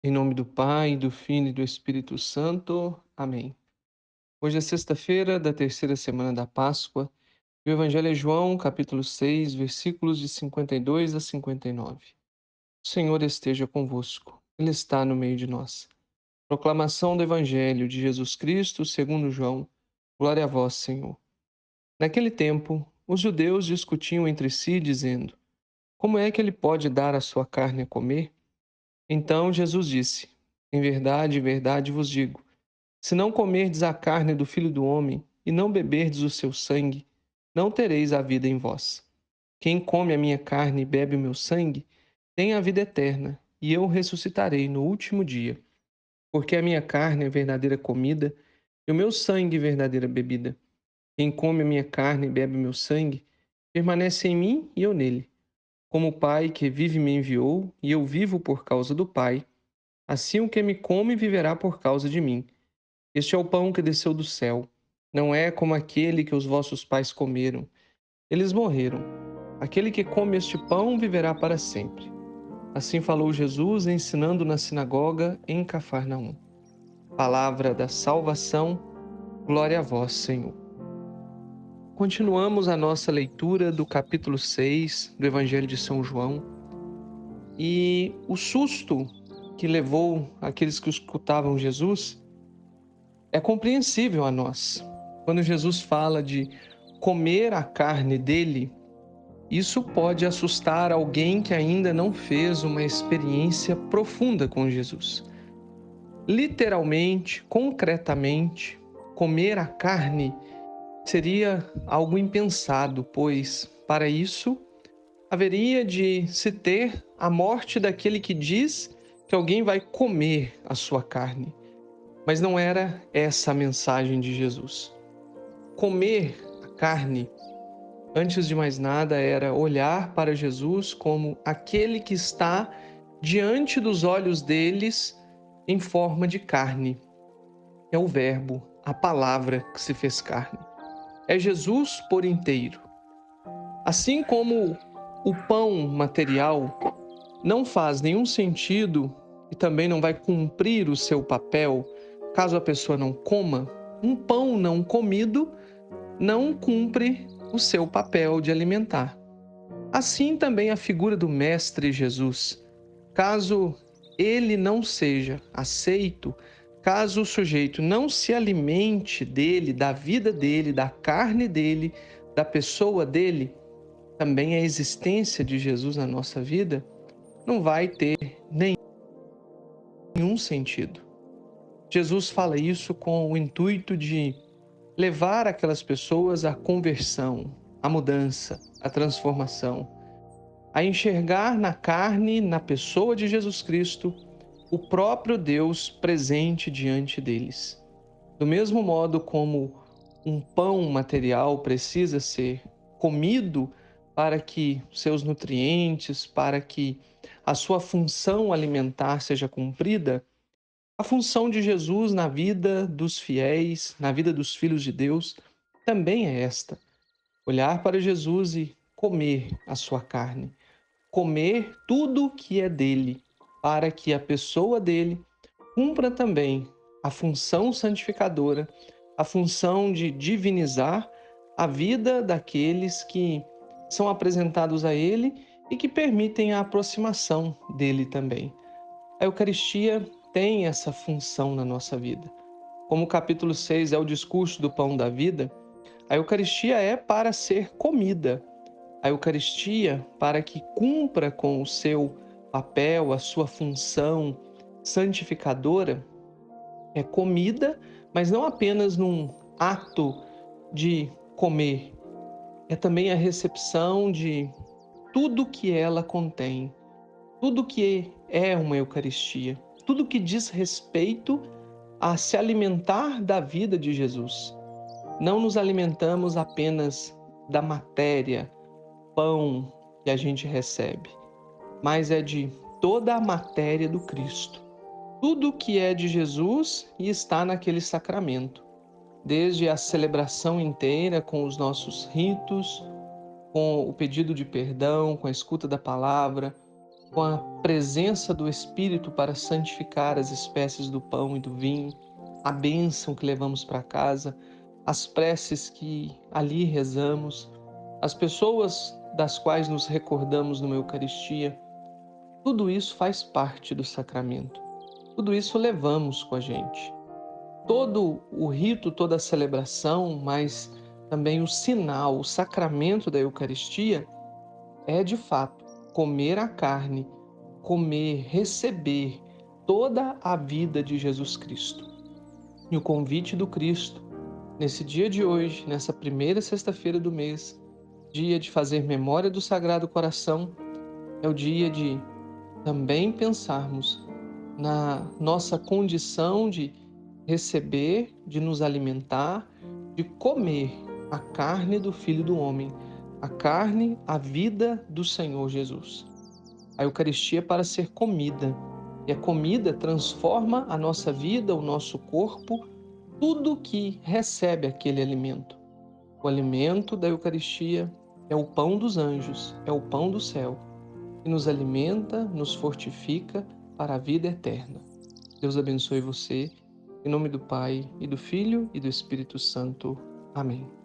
Em nome do Pai, do Filho e do Espírito Santo. Amém. Hoje é sexta-feira da terceira semana da Páscoa e o Evangelho é João, capítulo 6, versículos de 52 a 59. O Senhor esteja convosco. Ele está no meio de nós. Proclamação do Evangelho de Jesus Cristo segundo João. Glória a vós, Senhor. Naquele tempo, os judeus discutiam entre si, dizendo: Como é que ele pode dar a sua carne a comer? Então Jesus disse: em verdade vos digo, se não comerdes a carne do Filho do homem e não beberdes o seu sangue, não tereis a vida em vós. Quem come a minha carne e bebe o meu sangue, tem a vida eterna, e eu o ressuscitarei no último dia. Porque a minha carne é verdadeira comida e o meu sangue verdadeira bebida. Quem come a minha carne e bebe o meu sangue, permanece em mim e eu nele. Como o Pai que vive me enviou, e eu vivo por causa do Pai, assim o que me come viverá por causa de mim. Este é o pão que desceu do céu. Não é como aquele que os vossos pais comeram. Eles morreram. Aquele que come este pão viverá para sempre. Assim falou Jesus, ensinando na sinagoga em Cafarnaum. Palavra da salvação, glória a vós, Senhor. Continuamos a nossa leitura do capítulo 6 do Evangelho de São João. E o susto que levou aqueles que escutavam Jesus é compreensível a nós. Quando Jesus fala de comer a carne dele, isso pode assustar alguém que ainda não fez uma experiência profunda com Jesus. Literalmente, concretamente, comer a carne seria algo impensado, pois, para isso, haveria de se ter a morte daquele que diz que alguém vai comer a sua carne. Mas não era essa a mensagem de Jesus. Comer a carne, antes de mais nada, era olhar para Jesus como aquele que está diante dos olhos deles em forma de carne. É o Verbo, a palavra que se fez carne. É Jesus por inteiro. Assim como o pão material não faz nenhum sentido e também não vai cumprir o seu papel caso a pessoa não coma, um pão não comido não cumpre o seu papel de alimentar. Assim também a figura do Mestre Jesus. Caso ele não seja aceito, caso o sujeito não se alimente dele, da vida dele, da carne dele, da pessoa dele, também a existência de Jesus na nossa vida não vai ter nenhum sentido. Jesus fala isso com o intuito de levar aquelas pessoas à conversão, à mudança, à transformação, a enxergar na carne, na pessoa de Jesus Cristo, o próprio Deus presente diante deles. Do mesmo modo como um pão material precisa ser comido para que seus nutrientes, para que a sua função alimentar seja cumprida, a função de Jesus na vida dos fiéis, na vida dos filhos de Deus, também é esta: olhar para Jesus e comer a sua carne, comer tudo que é dele, para que a pessoa dele cumpra também a função santificadora, a função de divinizar a vida daqueles que são apresentados a ele e que permitem a aproximação dele também. A Eucaristia tem essa função na nossa vida. Como o capítulo 6 é o discurso do pão da vida, a Eucaristia é para ser comida. A Eucaristia, para que cumpra com o seu papel, a sua função santificadora, é comida, mas não apenas num ato de comer, é também a recepção de tudo que ela contém, tudo que é uma Eucaristia, tudo que diz respeito a se alimentar da vida de Jesus. Não nos alimentamos apenas da matéria, pão que a gente recebe, mas é de toda a matéria do Cristo. Tudo que é de Jesus e está naquele sacramento, desde a celebração inteira com os nossos ritos, com o pedido de perdão, com a escuta da palavra, com a presença do Espírito para santificar as espécies do pão e do vinho, a bênção que levamos para casa, as preces que ali rezamos, as pessoas das quais nos recordamos numa Eucaristia, tudo isso faz parte do sacramento. Tudo isso levamos com a gente. Todo o rito, toda a celebração, mas também o sinal, o sacramento da Eucaristia é, de fato, comer a carne, comer, receber toda a vida de Jesus Cristo. E o convite do Cristo, nesse dia de hoje, nessa primeira sexta-feira do mês, dia de fazer memória do Sagrado Coração, é o dia de também pensarmos na nossa condição de receber, de nos alimentar, de comer a carne do Filho do Homem, a carne, a vida do Senhor Jesus. A Eucaristia é para ser comida, e a comida transforma a nossa vida, o nosso corpo, tudo que recebe aquele alimento. O alimento da Eucaristia é o pão dos anjos, é o pão do céu, que nos alimenta, nos fortifica para a vida eterna. Deus abençoe você, em nome do Pai, e do Filho, e do Espírito Santo. Amém.